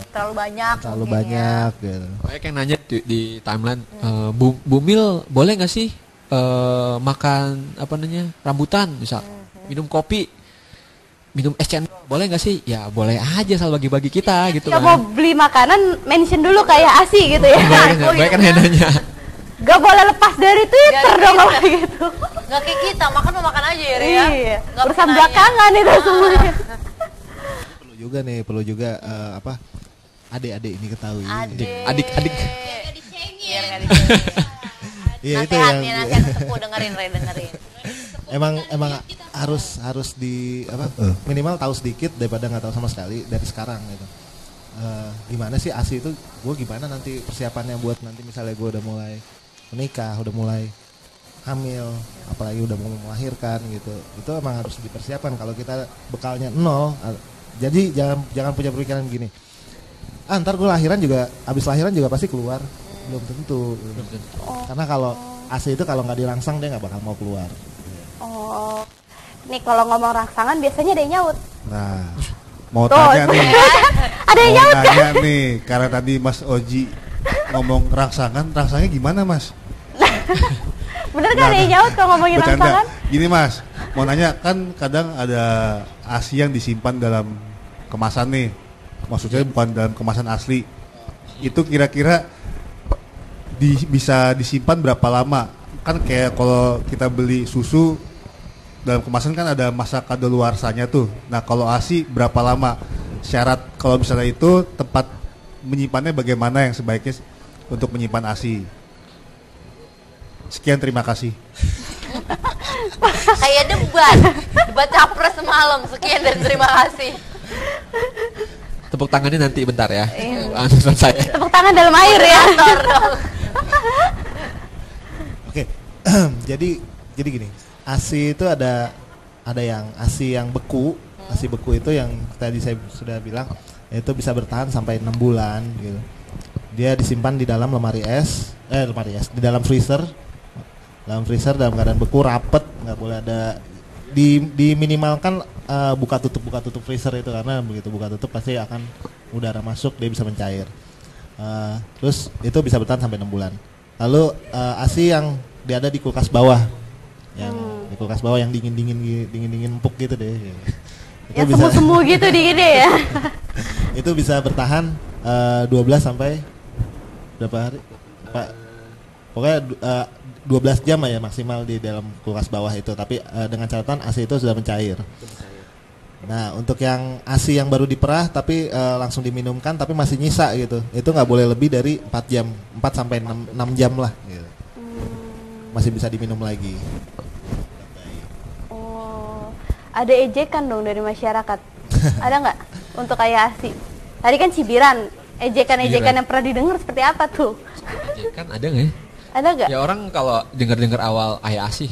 terlalu banyak. terlalu mungkin banyak gitu. Banyak yang nanya di timeline, Bumil boleh nggak sih makan apa namanya rambutan, misal minum kopi, minum es cendol, boleh nggak sih? Ya boleh aja, asal bagi-bagi kita gitu Ya kan. mau beli makanan mention dulu kayak ASI gitu ya. Banyak kan yang nanya. Gak boleh lepas dari Twitter Dari dong kalau Twitter. gitu. Nggak kayak kita makan mau makan aja ya, Ria. Iya. Nggak Urusan pakai nanya. belakangan itu semuanya. Perlu juga apa adik-adik ini ketahui. Adik-adik. Biar nggak dicengin. Iya itu Nasihat yang nih, nasihat sepuh, dengerin Ray, dengerin. emang harus di apa minimal tahu sedikit daripada nggak tahu sama sekali dari sekarang gitu. Gimana sih ASI itu, gue gimana nanti persiapannya buat nanti misalnya gue udah mulai menikah, udah mulai hamil, apalagi udah mau melahirkan gitu, itu emang harus dipersiapkan. Kalau kita bekalnya nol, jadi jangan punya pemikiran begini, ntar gue lahiran juga, abis lahiran juga pasti keluar. Belum tentu. Karena kalau ASI itu kalau nggak dirangsang dia nggak bakal mau keluar. Oh. Nih kalau ngomong rangsangan biasanya ada yang nyaut. Nah, mau Tuh, tanya nih. Ada yang Mau nyaut kan? tanya nih, karena tadi Mas Oji ngomong rangsangnya gimana Mas? Bener kan ada yang nyaut kalau ngomongin rangsangan? Gini Mas, mau nanya, kan kadang ada ASI yang disimpan dalam kemasan nih. Maksudnya bukan dalam kemasan asli. Itu kira-kira bisa disimpan berapa lama? Kan kayak kalau kita beli susu dalam kemasan kan ada masa kadaluarsanya tuh. Nah kalau ASI berapa lama? Syarat kalau misalnya itu tempat menyimpannya bagaimana yang sebaiknya untuk menyimpan ASI? Sekian, terima kasih. Kayak debat capres semalam. Sekian dan terima kasih. Tepuk tangannya nanti bentar ya. Langsung saya. Tepuk tangan dalam air ya. Kantor dong. Oke. jadi gini, ASI itu ada yang ASI yang beku. ASI beku itu yang tadi saya sudah bilang, itu bisa bertahan sampai 6 bulan gitu. Dia disimpan di dalam lemari es, di dalam freezer. Dalam freezer dalam keadaan beku, rapet, nggak boleh ada diminimalkan buka tutup freezer itu, karena begitu buka tutup pasti akan udara masuk, dia bisa mencair. Terus itu bisa bertahan sampai 6 bulan. Lalu ASI yang dia ada di kulkas bawah, yang di kulkas bawah yang dingin empuk gitu deh. Ya semu-semu gitu dingin deh ya. Itu bisa bertahan 12 sampai berapa hari? Pak, pokoknya 12 jam ya maksimal di dalam kulkas bawah itu, tapi dengan catatan ASI itu sudah mencair. Nah, untuk yang ASI yang baru diperah tapi langsung diminumkan tapi masih nyisa gitu, itu nggak boleh lebih dari 4 jam, 4 sampai 6 jam lah gitu. Masih bisa diminum lagi. Oh, ada ejekan dong dari masyarakat. Ada nggak untuk kayak ASI? Tadi kan cibiran, ejekan-ejekan yang pernah didengar seperti apa tuh? Kan ada nggak ya? Ada nggak? Ya orang kalau dengar awal ayah ASI,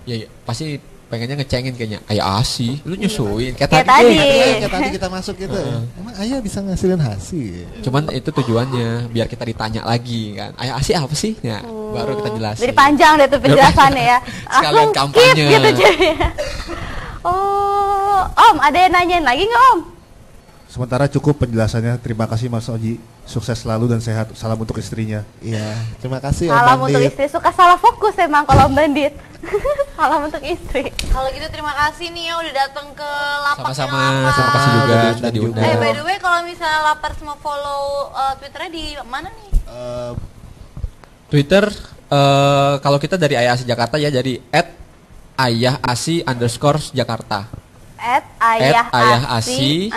ya pasti pengennya ngecengin kayaknya. Ayah ASI, lu nyusuin kayak tadi. Kayak tadi kita masuk gitu. Emang ayah bisa ngasilin hasil? Cuman itu tujuannya biar kita ditanya lagi kan. Ayah ASI apa sih? Ya, baru kita jelasin. Jadi panjang deh tuh penjelasannya ya. Sekalian Langsung kampanye. skip gitu jadinya. Oh, Om, ada yang nanyain lagi nggak Om? Sementara cukup penjelasannya, terima kasih Mas Oji. Sukses selalu dan sehat. Salam untuk istrinya. Iya, terima kasih Om Salam untuk Bandit. istri, suka salah fokus emang kalau Om Bandit. Salam untuk istri. Kalau gitu terima kasih nih ya udah datang ke lapak Sama-sama, yang lapar. terima kasih juga Udah sudah diundang diundang. juga. By the way kalau misalnya lapar semua follow Twitternya di mana nih? Twitter kalau kita dari Ayah Asi Jakarta ya, jadi @ayahasi_Jakarta. @ayahasi_.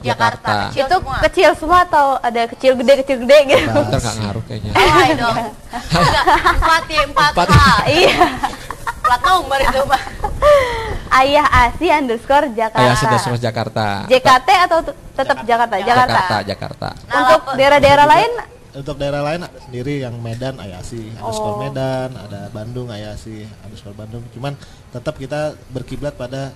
_Jakarta. Kecil Itu semua. kecil semua atau ada kecil gede gitu? Twitter nggak ngaruh kayaknya. Hai dong. Enggak, 4 ya, 4 4. H. Iya. Plat nomor itu, Mbak. @ayahasi_Jakarta. Ayahasi_Jakarta. JKT atau tetap Jakarta? Jakarta. Nah, Untuk daerah-daerah lain Untuk daerah lain ada sendiri yang Medan Ayasi Oh. Medan, ada Bandung Ayasi Bandung. Cuman tetap kita berkiblat pada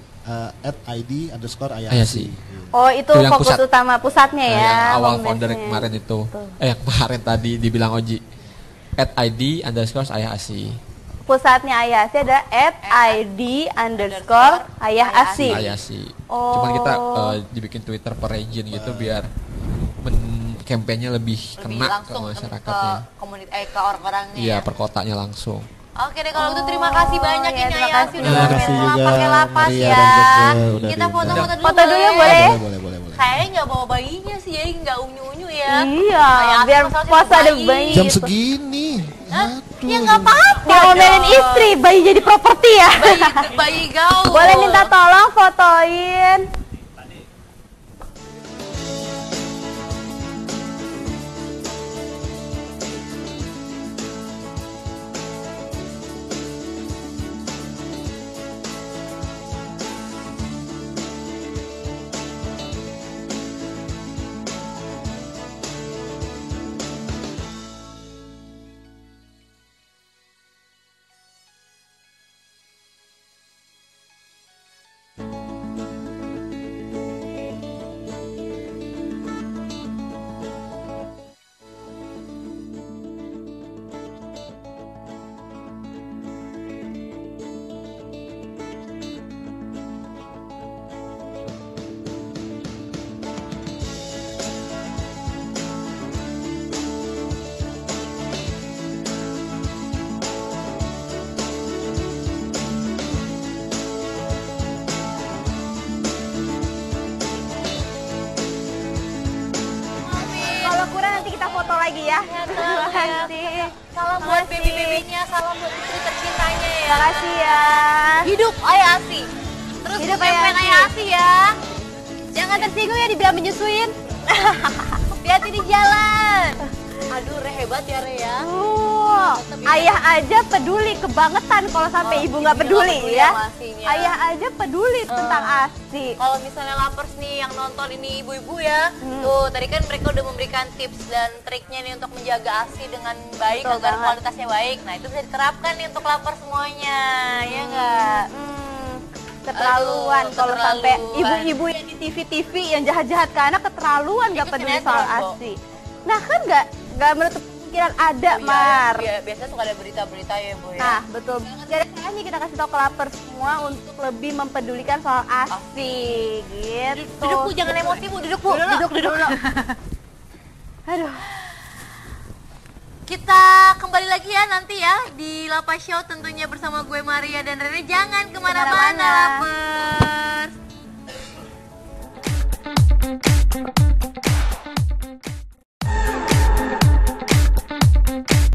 @id_ayasi. Ayasi. Oh, itu Itu yang fokus pusat. utama pusatnya ya. Yang awal home founder base-nya. kemarin itu. Betul. Yang kemarin tadi dibilang Oji. @id_ayahasi. Pusatnya Ayahasi ada @id_ayahasi. Ayahasi. Oh. Cuman kita dibikin Twitter per region gitu biar kampanye lebih lebih kena ke langsung masyarakatnya. ke komunitas ke orang-orangnya. Iya, Ya. per kotanya langsung. Oke deh kalau gitu terima kasih banyak ya, ini terima Ayasi kasih. udah Terima mampir kasih lapak juga pakai lapas Maria ya. dan Jogja udah Kita diundang. foto-foto dulu. Foto dulu boleh? Boleh. Kayaknya nggak bawa bayinya sih, jadi nggak unyu-unyu ya. Iya, Ayasi biar masalahnya puasa ada bayi. bayi. Jam segini. Hah? Aduh. Ya nggak apa-apa. Diomelin dong. istri, bayi jadi properti ya. Bayi gaul. Boleh minta tolong fotoin. Kalau kurang nanti kita foto lagi ya. Terima kasih. Salam buat Makasih. baby-babynya, salam buat istri tercintanya ya. Terima kasih ya. Hidup Ayasi. Terus Hidup campaign Ayasi. Ayasi ya. Jangan tersinggung ya dibilang menyusuin. Hati-hati di jalan. Aduh, Re hebat ya Re ya. Ayah aja peduli kebangetan kalau sampai ibu nggak ibu peduli nggak peduli ya. sama asinya. Ayah aja peduli tentang ASI. Kalau misalnya lapers nih yang nonton ini ibu-ibu ya, tuh tadi kan mereka udah memberikan tips dan triknya nih untuk menjaga ASI dengan baik Betul agar banget. kualitasnya baik. Nah itu bisa diterapkan nih untuk lapar semuanya, ya enggak? Keterlaluan Aduh, kalau sampai keterlaluan. ibu-ibu yang di TV-TV yang jahat-jahat ke anak keterlaluan nggak Itu peduli sinetron, soal Bo. ASI. Nah kan nggak menutup kemungkinan ada Mar. Biasanya suka ada berita-berita ya Bu ya. Nah betul. Gara-garanya kita kasih tahu ke lapar semua untuk lebih mempedulikan soal ASI gitu. Duduk Bu, jangan emosi Bu, duduk Bu. Duduk. Aduh. Kita kembali lagi ya nanti ya di Lapa Show tentunya bersama gue Maria dan Rene. Jangan kemana-mana Kemana-mana. lapers.